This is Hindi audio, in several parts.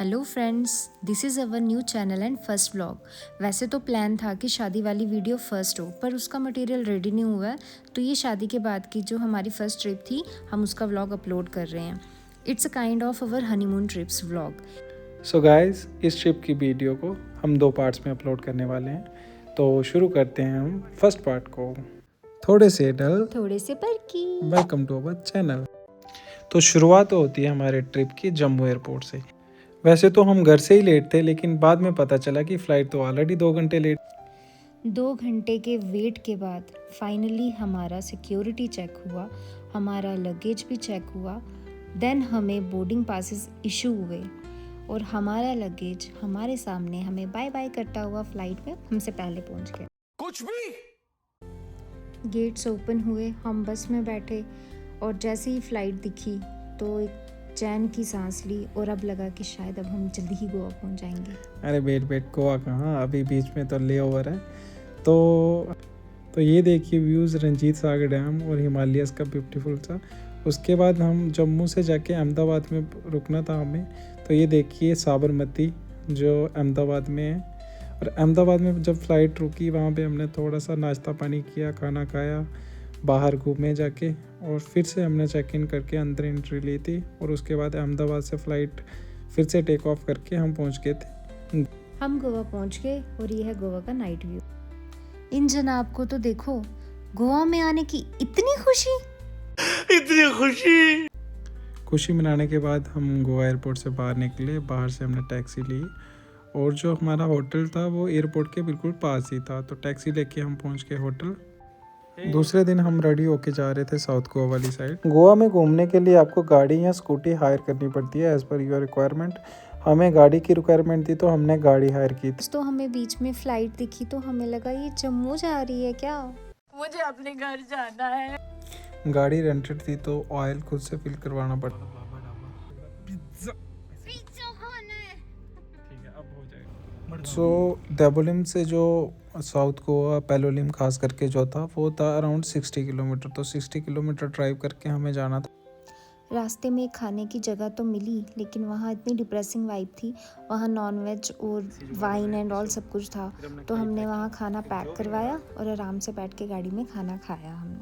Hello friends, this is our new channel and first vlog. वैसे तो प्लान था कि शादी वाली वीडियो फर्स्ट हो, पर उसका मटेरियल रेडी नहीं हुआ है, तो ये शादी के बाद की जो हमारी फर्स्ट ट्रिप थी, हम उसका व्लॉग अपलोड कर रहे हैं। It's a kind of our honeymoon trips vlog. So guys, इस ट्रिप की वीडियो को हम 2 पार्ट्स में अपलोड करने वाले हैं। तो शुरू करते हैं हम फर्स्ट पार्ट को। थोड़े से डल, थोड़े से पर की। Welcome to our channel. तो शुरुआत होती है हमारे ट्रिप की जम्मू एयरपोर्ट से। वैसे तो हम घर से ही लेट थे, लेकिन बाद में पता चला कि फ़्लाइट तो ऑलरेडी 2 घंटे लेट। 2 घंटे के वेट के बाद फाइनली हमारा सिक्योरिटी चेक हुआ, हमारा लगेज भी चेक हुआ, देन हमें बोर्डिंग पासेस इशू हुए और हमारा लगेज हमारे सामने हमें बाय बाय करता हुआ फ्लाइट में हमसे पहले पहुंच गया। कुछ भी गेट्स ओपन हुए, हम बस में बैठे और जैसे ही फ्लाइट दिखी तो एक चैन की सांस ली और अब लगा कि शायद अब हम जल्दी ही गोवा पहुंच जाएंगे। अरे वेट गोवा कहाँ, अभी बीच में तो ले ओवर है। तो ये देखिए व्यूज़ रंजीत सागर डैम और हिमालयस का ब्यूटीफुल सा। उसके बाद हम जम्मू से जाके अहमदाबाद में रुकना था हमें। तो ये देखिए साबरमती जो अहमदाबाद में है। और अहमदाबाद में जब फ़्लाइट रुकी वहाँ पे हमने थोड़ा सा नाश्ता पानी किया, खाना खाया, बाहर घूमे जाके, और फिर से हमने चेक इन करके अंदर एंट्री ली थी। और उसके बाद अहमदाबाद से फ़्लाइट फिर से टेक ऑफ करके हम पहुँच गए थे। हम गोवा पहुंच गए और ये है गोवा का नाइट व्यू। इन जनाब को तो देखो, गोवा में आने की इतनी खुशी मनाने के बाद हम गोवा एयरपोर्ट से बाहर निकले। बाहर से हमने टैक्सी ली और जो हमारा होटल था वो एयरपोर्ट के बिल्कुल पास ही था। तो टैक्सी लेके हम पहुंच गए होटल। दूसरे दिन हम रेडी होके जा रहे थे साउथ गोवा वाली साइड। गोवा में घूमने के लिए आपको गाड़ी या स्कूटी हायर करनी पड़ती है एज़ पर योर रिक्वायरमेंट। हमें गाड़ी की रिक्वायरमेंट थी तो हमने गाड़ी हायर की थी। तो हमें बीच में फ्लाइट दिखी तो हमें लगा ये जम्मू जा रही है क्या। मुझे अपने घर जाना है। गाड़ी रेंटेड थी तो ऑयल खुद से फिल करवाना पड़ता। सो देबोलिम से जो साउथ गोवा पेलोलिम खास करके जो था वो था अराउंड 60 किलोमीटर। तो 60 किलोमीटर ड्राइव करके हमें जाना था। रास्ते में खाने की जगह तो मिली, लेकिन वहाँ इतनी डिप्रेसिंग वाइब थी। वहाँ नॉन वेज और वाइन एंड ऑल सब कुछ था, तो हमने वहाँ खाना पैक करवाया और आराम से बैठ के गाड़ी में खाना खाया हमने।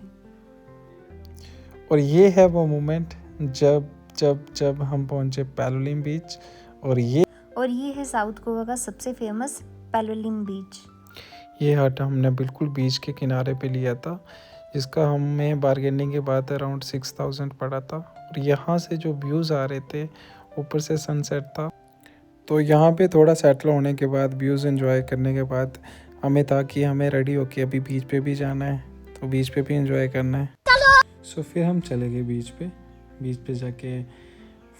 और ये है वो मोमेंट जब जब जब हम पहुंचे पेलोलिम बीच। और ये है साउथ गोवा का सबसे फेमस पेलोलिम बीच। ये हट हमने बिल्कुल बीच के किनारे पे लिया था, जिसका हमें बार्गेनिंग के बाद अराउंड 6000 पड़ा था। और यहाँ से जो व्यूज़ आ रहे थे, ऊपर से सनसेट था। तो यहाँ पे थोड़ा सेटल होने के बाद, व्यूज़ एंजॉय करने के बाद, हमें था कि हमें रेडी होके अभी बीच पे भी जाना है, तो बीच पे भी एंजॉय करना है। सो फिर हम चले गए बीच पे जाके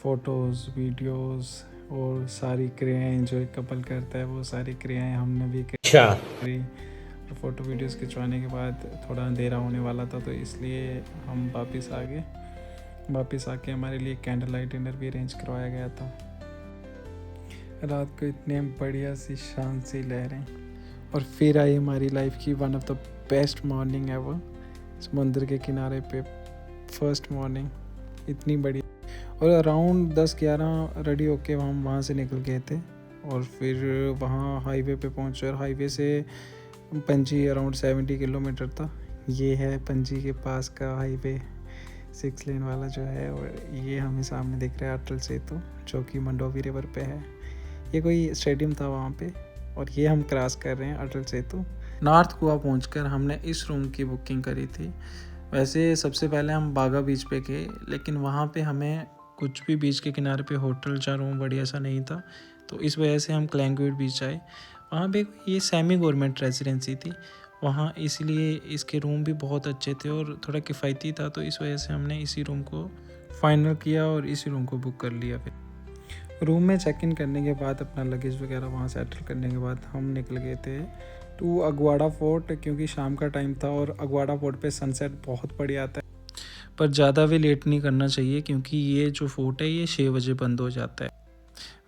फ़ोटोज़, वीडियोज़ और सारी क्रियाएं जो एक कपल करता है वो सारी क्रियाएं हमने भी करी। और फ़ोटो वीडियोज़ खिंचवाने के बाद थोड़ा अंधेरा होने वाला था, तो इसलिए हम वापस आ गए। वापस आके हमारे लिए कैंडल लाइट डिनर भी अरेंज करवाया गया था। रात को इतने बढ़िया सी शांत सी लहरें, और फिर आई हमारी लाइफ की one of the best morning ever. समुद्र के किनारे पे फर्स्ट मॉर्निंग इतनी बढ़िया। और अराउंड 10-11 रेडी होके हम वहाँ से निकल गए थे और फिर वहाँ हाईवे पे पहुँचे। और हाईवे से पणजी अराउंड 70 किलोमीटर था। ये है पणजी के पास का हाईवे, 6 लेन वाला जो है। और ये हमें सामने दिख रहा है अटल सेतु, जो कि मंडोवी रिवर पे है। ये कोई स्टेडियम था वहाँ पे, और ये हम क्रॉस कर रहे हैं अटल सेतु। नॉर्थ गोवा पहुँचकर हमने इस रूम की बुकिंग करी थी। वैसे सबसे पहले हम बागा बीच पे गए, लेकिन वहाँ पे हमें कुछ भी बीच के किनारे पे होटल या रूम बढ़िया सा नहीं था, तो इस वजह से हम क्लैंगवीड बीच आए। वहाँ पे ये सेमी गवर्नमेंट रेजिडेंसी थी वहाँ, इसलिए इसके रूम भी बहुत अच्छे थे और थोड़ा किफ़ायती था, तो इस वजह से हमने इसी रूम को फाइनल किया और इसी रूम को बुक कर लिया। फिर रूम में चेक इन करने के बाद अपना लगेज वगैरह वहाँ सेटल करने के बाद हम निकल गए थे टू अगवाड़ा फोर्ट, क्योंकि शाम का टाइम था और अगवाड़ा फोर्ट पे सनसेट बहुत बढ़िया आता है। पर ज़्यादा भी लेट नहीं करना चाहिए, क्योंकि ये जो फोर्ट है ये 6 बजे बंद हो जाता है।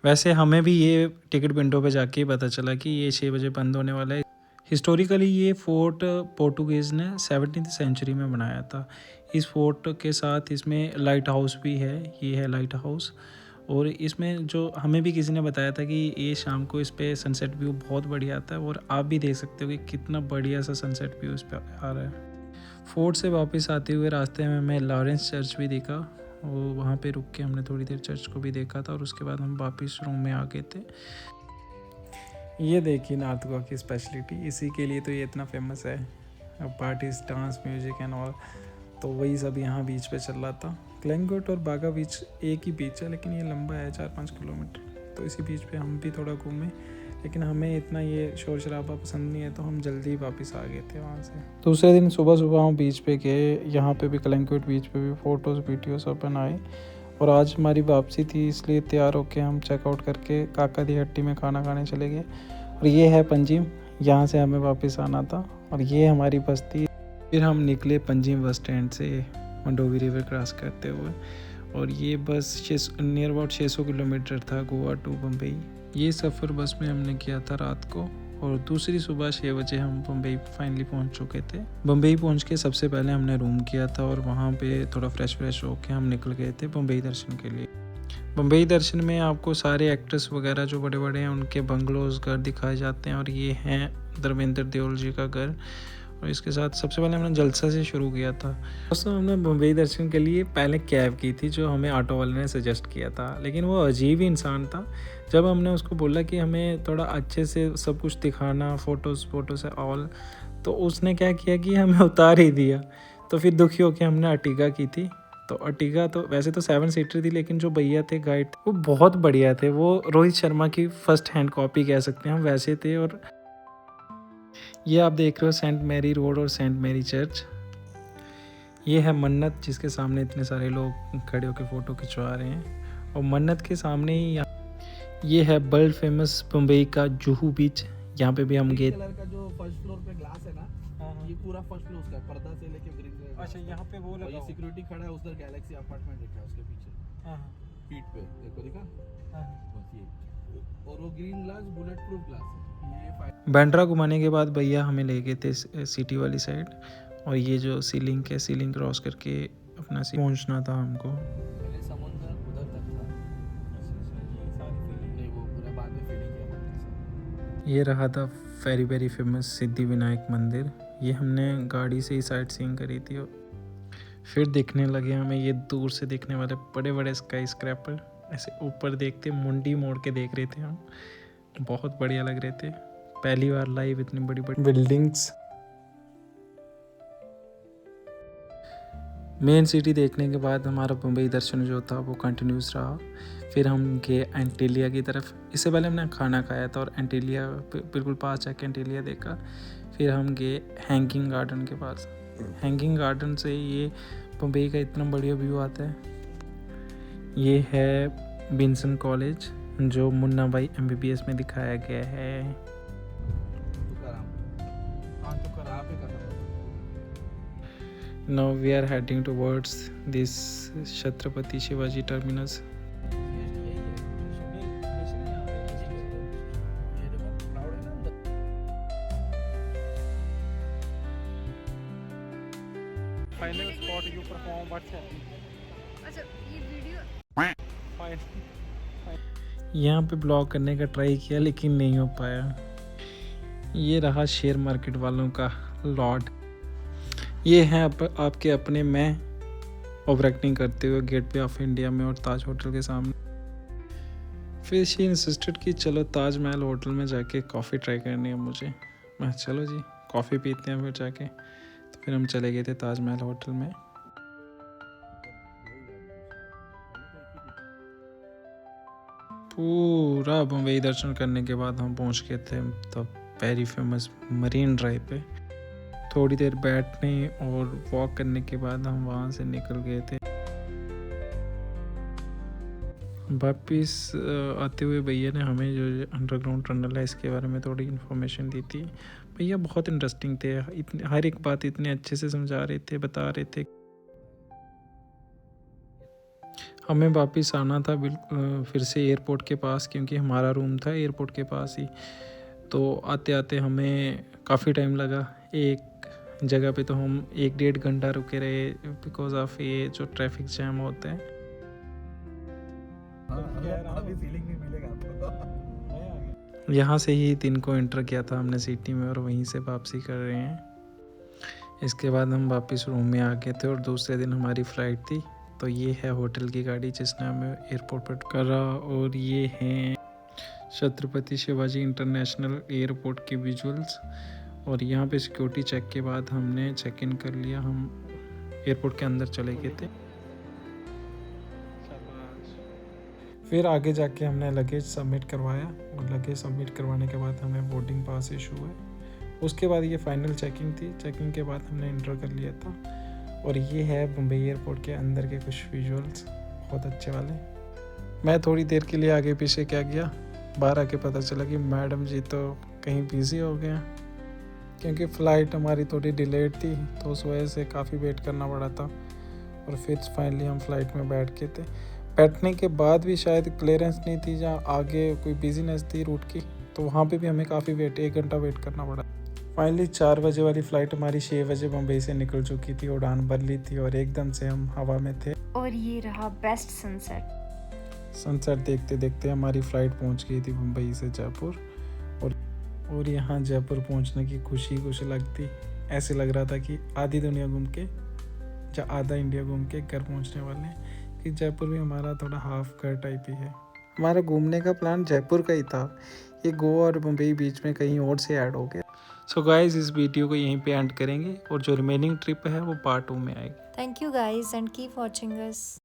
वैसे हमें भी ये टिकट विंडो पे जाके ही पता चला कि ये 6 बजे बंद होने वाला है। हिस्टोरिकली ये फोर्ट पोर्टुगीज़ ने 17वीं सेंचुरी में बनाया था। इस फोर्ट के साथ इसमें लाइट हाउस भी है, ये है लाइट हाउस। और इसमें जो हमें भी किसी ने बताया था कि ये शाम को इस पे सनसेट व्यू बहुत बढ़िया आता है, और आप भी देख सकते हो कि कितना बढ़िया सा सनसेट व्यू इस पे आ रहा है। फोर्ट से वापस आते हुए रास्ते में हमें लॉरेंस चर्च भी दिखा, और वहाँ पे रुक के हमने थोड़ी देर चर्च को भी देखा था, और उसके बाद हम वापस रूम में आ गए थे। ये देखिए नॉर्थ गोवा की स्पेशलिटी, इसी के लिए तो ये इतना फेमस है, parties, dance, music and all. तो वही सब यहाँ बीच पे चल रहा था। क्लैंगोट और बागा बीच एक ही बीच है, लेकिन ये लंबा है 4-5 किलोमीटर, तो इसी बीच पे हम भी थोड़ा घूमे, लेकिन हमें इतना ये शोर शराबा पसंद नहीं है, तो हम जल्दी वापस आ गए थे वहाँ से। दूसरे दिन सुबह सुबह हम बीच पे गए, यहाँ पे भी क्लैंगोट बीच पे भी फ़ोटोज़ वीडियो सब बनाए, और आज हमारी वापसी थी, इसलिए तैयार होके हम चेकआउट करके काका दी हट्टी में खाना खाने चले गए। और ये है पंजिम, यहाँ से हमें वापस आना था, और ये हमारी बस थी। फिर हम निकले पंजिम बस स्टैंड से मंडोवी रिवर क्रॉस करते हुए, और ये बस नियर अबाउट 600 किलोमीटर था गोवा टू बम्बई। ये सफ़र बस में हमने किया था रात को, और दूसरी सुबह 6 बजे हम बम्बई फाइनली पहुंच चुके थे। बम्बई पहुंच के सबसे पहले हमने रूम किया था, और वहां पे थोड़ा फ्रेश होके हम निकल गए थे बम्बई दर्शन के लिए। बम्बई दर्शन में आपको सारे एक्टर्स वगैरह जो बड़े बड़े हैं उनके बंगलोज, घर दिखाए जाते हैं, और ये हैं धर्मेंद्र देओल जी का घर। और इसके साथ सबसे पहले हमने जलसा से शुरू किया था। दोस्तों, हमने बम्बई दर्शन के लिए पहले कैब की थी, जो हमें ऑटो वाले ने सजेस्ट किया था, लेकिन वो अजीब ही इंसान था। जब हमने उसको बोला कि हमें थोड़ा अच्छे से सब कुछ दिखाना, फ़ोटोज़ ऑल, तो उसने क्या किया कि हमें उतार ही दिया। तो फिर दुखी होकर हमने अर्टिगा की थी। तो अर्टिगा तो वैसे तो 7 सीटर थी, लेकिन जो भैया थे गाइड, वो बहुत बढ़िया थे। वो रोहित शर्मा की फर्स्ट हैंड कॉपी कह सकते हैं, हम वैसे थे। और ये आप देख रहे हो सेंट मैरी रोड और सेंट मैरी चर्च। ये है मन्नत, जिसके सामने इतने सारे लोग खड़े होकर फ़ोटो खिंचवा रहे हैं। और मन्नत के सामने ही ये है वर्ल्ड फेमस बम्बई का जुहू बीच, यहाँ पे भी हम गए। कलर का जो फर्स्ट फ्लोर पे ग्लास है ना, ये पूरा फर्स्ट फ्लोर उसका पर्दा से लेके ग्रीन कलर। अच्छा, यहाँ पे वो और ये सिक्योरिटी खड़ा है, उधर गैलेक्सी अपार्टमेंट लिखा है उसके पीछे पीठ पे, देखो दिखा बस ये। और वो green glass bullet proof glass है। ये बैंड्रा घुमाने के बाद भैया हमें ले गए थे सिटी वाली साइड, और ये जो सीलिंग है, सीलिंग क्रॉस करके अपना पहुंचना था हमको। पहले समुद्र उधर तक था, नहीं वो पूरा बाद में फेरी किया। ये रहा था वेरी फेमस सिद्धि विनायक मंदिर। ये हमने गाड़ी से ही साइट सीइंग करी थी। फिर दिखने लगे हमें ये दूर से दिखने वाले बड़े बड़े स्काई स्क्रैपर, ऐसे ऊपर देखते मुंडी मोड़ के देख रहे थे हम, बहुत बढ़िया लग रहे थे। पहली बार लाइव इतनी बड़ी बड़ी बिल्डिंग्स। मेन सिटी देखने के बाद हमारा मुंबई दर्शन जो था वो कंटिन्यूस रहा। फिर हम गए एंटीलिया की तरफ। इससे पहले हमने खाना खाया था, और एंटीलिया बिल्कुल पास जाके एंटीलिया देखा। फिर हम गए हैंगिंग गार्डन के पास। हैंगिंग गार्डन से ये मुंबई का इतना बढ़िया व्यू आता है। ये है बिन्सन कॉलेज, जो मुन्ना भाई MBBS में दिखाया गया है। Now we are heading towards this Chhatrapati Shivaji terminus. Final spot you perform WhatsApp. अच्छा ये वीडियो यहाँ पे ब्लॉग करने का ट्राई किया, लेकिन नहीं हो पाया। ये रहा शेयर मार्केट वालों का लॉर्ड। ये है आपके अपने मैं ओवर एक्टिंग करते हुए गेटवे ऑफ इंडिया में और ताज होटल के सामने। फिर शी इंसिस्टेड कि चलो ताजमहल होटल में जाके कॉफ़ी ट्राई करनी है मुझे। मैं चलो जी कॉफ़ी पीते हैं फिर जाके। तो फिर हम चले गए थे ताजमहल होटल में। पूरा बम्बई दर्शन करने के बाद हम पहुंच गए थे तब वेरी फेमस मरीन ड्राइव पे। थोड़ी देर बैठने और वॉक करने के बाद हम वहाँ से निकल गए थे। वापिस आते हुए भैया ने हमें जो अंडरग्राउंड टनल है इसके बारे में थोड़ी इन्फॉर्मेशन दी थी। भैया बहुत इंटरेस्टिंग थे, हर एक बात इतने अच्छे से समझा रहे थे, बता रहे थे। हमें वापस आना था फिर से एयरपोर्ट के पास, क्योंकि हमारा रूम था एयरपोर्ट के पास ही। तो आते आते हमें काफ़ी टाइम लगा। एक जगह पे तो हम 1-1.5 घंटा रुके रहे बिकॉज ऑफ ये जो ट्रैफिक जैम होता है। अभी फीलिंग भी मिलेगा आपको। यहाँ से ही दिन को एंटर किया था हमने सिटी में और वहीं से वापसी कर रहे हैं। इसके बाद हम वापस रूम में आ गए थे और दूसरे दिन हमारी फ़्लाइट थी। तो ये है होटल की गाड़ी जिसने हमें एयरपोर्ट पर करा और ये हैं छत्रपति शिवाजी इंटरनेशनल एयरपोर्ट के विजुअल्स। और यहाँ पे सिक्योरिटी चेक के बाद हमने चेक इन कर लिया, हम एयरपोर्ट के अंदर चले गए थे। फिर आगे जाके हमने लगेज सबमिट करवाया और लगेज सबमिट करवाने के बाद हमें बोर्डिंग पास इशू हुए। उसके बाद ये फाइनल चेकिंग थी। चेकिंग के बाद हमने इंटर कर लिया था। और ये है मुंबई एयरपोर्ट के अंदर के कुछ विजुअल्स, बहुत अच्छे वाले। मैं थोड़ी देर के लिए आगे पीछे क्या गया, बाहर आके पता चला कि मैडम जी तो कहीं बिज़ी हो गए हैं, क्योंकि फ़्लाइट हमारी थोड़ी डिलेड थी तो उस वजह से काफ़ी वेट करना पड़ा था। और फिर फाइनली हम फ़्लाइट में बैठ के थे। बैठने के बाद भी शायद क्लियरेंस नहीं थी, जहाँ आगे कोई बिजीनेस थी रूट की, तो वहाँ पे भी हमें काफ़ी 1 घंटा वेट करना पड़ा। फाइनली 4 बजे वाली फ़्लाइट हमारी 6 बजे मुंबई से निकल चुकी थी, उड़ान भर ली थी और एकदम से हम हवा में थे। और ये रहा बेस्ट सनसेट। सनसेट देखते देखते हमारी फ़्लाइट पहुँच गई थी मुंबई से जयपुर। और यहाँ जयपुर पहुँचने की खुशी कुछ अलग थी। ऐसे लग रहा था कि आधी दुनिया घूम के या आधा इंडिया घूम के घर पहुँचने वाले हैं, कि जयपुर भी हमारा थोड़ा हाफ घर टाइप ही है। हमारा घूमने का प्लान जयपुर का ही था, ये गोवा और मुंबई बीच में कहीं और से ऐड हो गया। सो गाइस, इस वीडियो को यहीं पे एंड करेंगे और जो रिमेनिंग ट्रिप है वो पार्ट 2 में आएगी। Thank you guys and keep watching us.